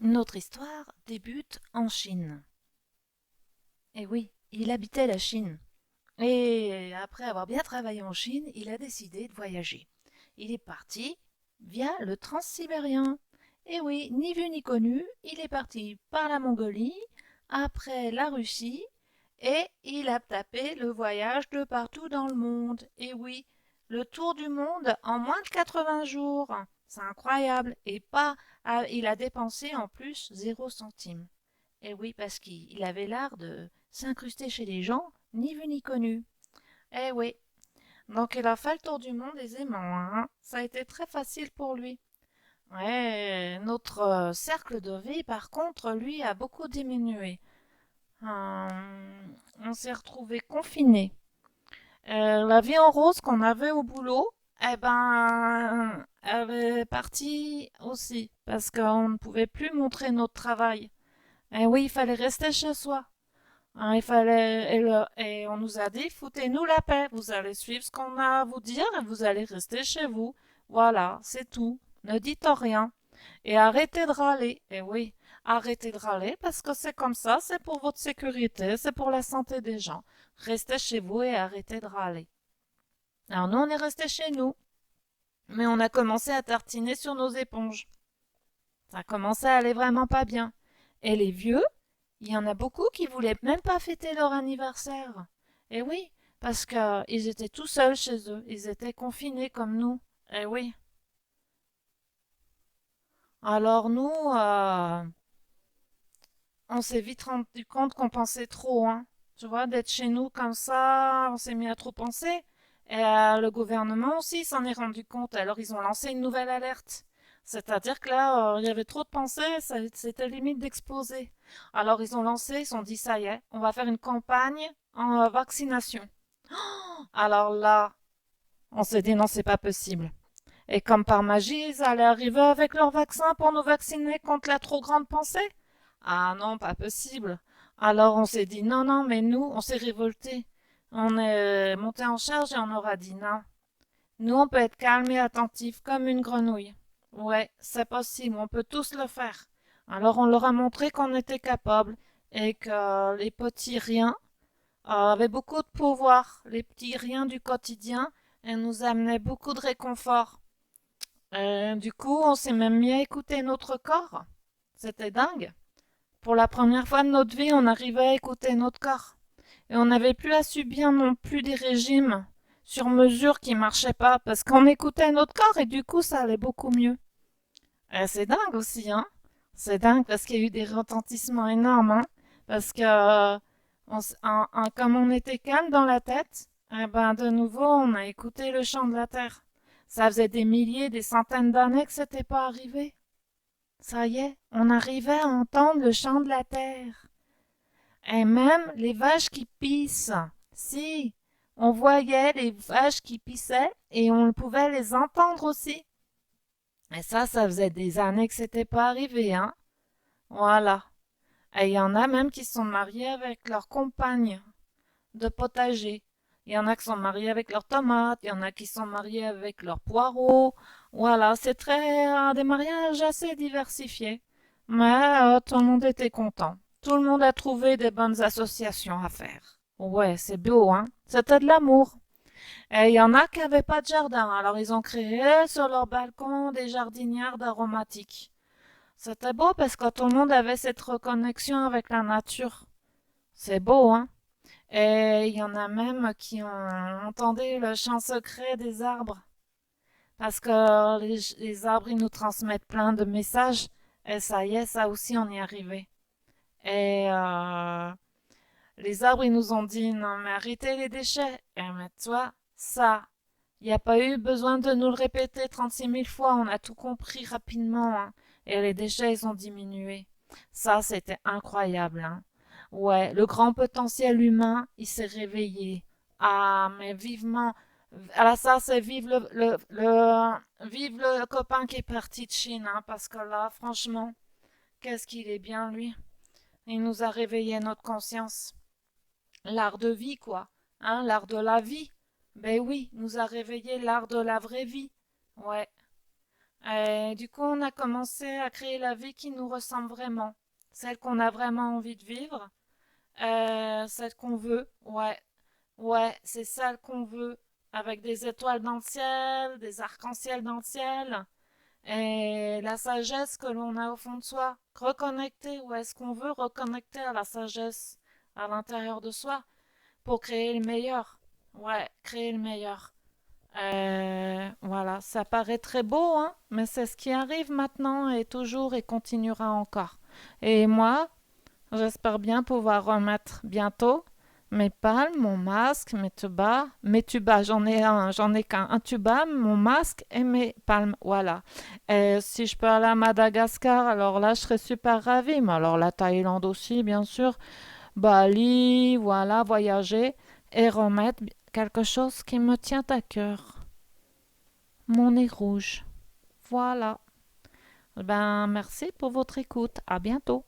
Notre histoire débute en Chine. Et oui, il habitait la Chine. Et après avoir bien travaillé en Chine, il a décidé de voyager. Il est parti via le transsibérien. Et oui, ni vu ni connu, il est parti par la Mongolie, après la Russie, et il a tapé le voyage de partout dans le monde. Et oui, le tour du monde en moins de 80 jours. C'est incroyable. Et pas, il a dépensé en plus 0 centime. Et oui, parce qu'il avait l'art de s'incruster chez les gens, ni vu ni connu. Eh oui, donc il a fait le tour du monde aisément, hein. Ça a été très facile pour lui. Ouais, notre cercle de vie, par contre, lui, a beaucoup diminué. On s'est retrouvés confinés. La vie en rose qu'on avait au boulot, eh ben, elle est partie aussi, parce qu'on ne pouvait plus montrer notre travail. Eh oui, il fallait rester chez soi. Hein, et on nous a dit, foutez-nous la paix, vous allez suivre ce qu'on a à vous dire et vous allez rester chez vous. Voilà, c'est tout. Ne dites rien. Et arrêtez de râler. Et oui, arrêtez de râler parce que c'est comme ça, c'est pour votre sécurité, c'est pour la santé des gens. Restez chez vous et arrêtez de râler. Alors nous, on est restés chez nous, mais on a commencé à tartiner sur nos éponges. Ça commençait à aller vraiment pas bien. Et les vieux, il y en a beaucoup qui voulaient même pas fêter leur anniversaire. Et oui, parce qu'ils étaient tout seuls chez eux. Ils étaient confinés comme nous. Et oui. Alors nous, on s'est vite rendu compte qu'on pensait trop, hein. Tu vois, d'être chez nous comme ça, on s'est mis à trop penser. Et le gouvernement aussi s'en est rendu compte. Alors ils ont lancé une nouvelle alerte. C'est-à-dire que là, il y avait trop de pensées, c'était limite d'exploser. Alors ils ont lancé, ils se sont dit, ça y est, on va faire une campagne en vaccination. Alors là, on s'est dit, non, c'est pas possible. Et comme par magie, ils allaient arriver avec leur vaccin pour nous vacciner contre la trop grande pensée. Ah non, pas possible. Alors on s'est dit non, non, mais nous, on s'est révoltés. On est monté en charge et on aura dit non. Nous, on peut être calme et attentif comme une grenouille. Ouais, c'est possible, on peut tous le faire. Alors on leur a montré qu'on était capable et que les petits riens avaient beaucoup de pouvoir. Les petits riens du quotidien et nous amenaient beaucoup de réconfort. Du coup, on s'est même mis à écouter notre corps. C'était dingue. Pour la première fois de notre vie, on arrivait à écouter notre corps. Et on n'avait plus à subir non plus des régimes sur mesure qui marchaient pas, parce qu'on écoutait notre corps et du coup, ça allait beaucoup mieux. C'est dingue aussi, hein. C'est dingue parce qu'il y a eu des retentissements énormes, hein. Parce que, comme on était calme dans la tête, eh ben, de nouveau, on a écouté le chant de la terre. Ça faisait des milliers, des centaines d'années que c'était pas arrivé. Ça y est, on arrivait à entendre le chant de la terre. Et même les vaches qui pissent. Si, on voyait les vaches qui pissaient et on pouvait les entendre aussi. Et ça faisait des années que c'était pas arrivé, hein. Voilà. Et il y en a même qui sont mariés avec leur compagne de potager. Il y en a qui sont mariés avec leurs tomates, il y en a qui sont mariés avec leurs poireaux. Voilà, c'est des mariages assez diversifiés. Mais tout le monde était content. Tout le monde a trouvé des bonnes associations à faire. Ouais, c'est beau, hein? C'était de l'amour. Et il y en a qui n'avaient pas de jardin, alors ils ont créé sur leur balcon des jardinières d'aromatiques. C'était beau parce que tout le monde avait cette reconnexion avec la nature. C'est beau, hein? Et il y en a même qui ont entendu le chant secret des arbres. Parce que les arbres, ils nous transmettent plein de messages. Et ça y est, ça aussi, on y est arrivé. Et les arbres, ils nous ont dit, non, mais arrêtez les déchets. Et mais toi, ça, il n'y a pas eu besoin de nous le répéter 36 000 fois. On a tout compris rapidement, hein. Et les déchets, ils ont diminué. Ça, c'était incroyable, hein. Ouais, le grand potentiel humain, il s'est réveillé. Ah, mais vivement. Alors ça, c'est vive le copain qui est parti de Chine, hein, parce que là, franchement, qu'est-ce qu'il est bien, lui. Il nous a réveillé notre conscience. L'art de vie, quoi. Hein, l'art de la vie. Ben oui, nous a réveillé l'art de la vraie vie. Ouais. Et du coup, on a commencé à créer la vie qui nous ressemble vraiment, celle qu'on a vraiment envie de vivre, celle qu'on veut. Ouais, ouais, c'est celle qu'on veut, avec des étoiles dans le ciel, des arcs-en-ciel dans le ciel, et la sagesse que l'on a au fond de soi. Reconnecter, où est-ce qu'on veut reconnecter à la sagesse à l'intérieur de soi pour créer le meilleur. Ouais, créer le meilleur. Voilà, ça paraît très beau, hein, mais c'est ce qui arrive maintenant et toujours et continuera encore. Et moi, j'espère bien pouvoir remettre bientôt mes palmes, mon masque, mes tubas, j'en ai qu'un, un tuba, mon masque et mes palmes, voilà. Et si je peux aller à Madagascar, alors là, je serais super ravie. Mais alors la Thaïlande aussi, bien sûr. Bali, voilà, voyager et remettre quelque chose qui me tient à cœur. Mon nez rouge. Voilà. Ben, merci pour votre écoute. À bientôt.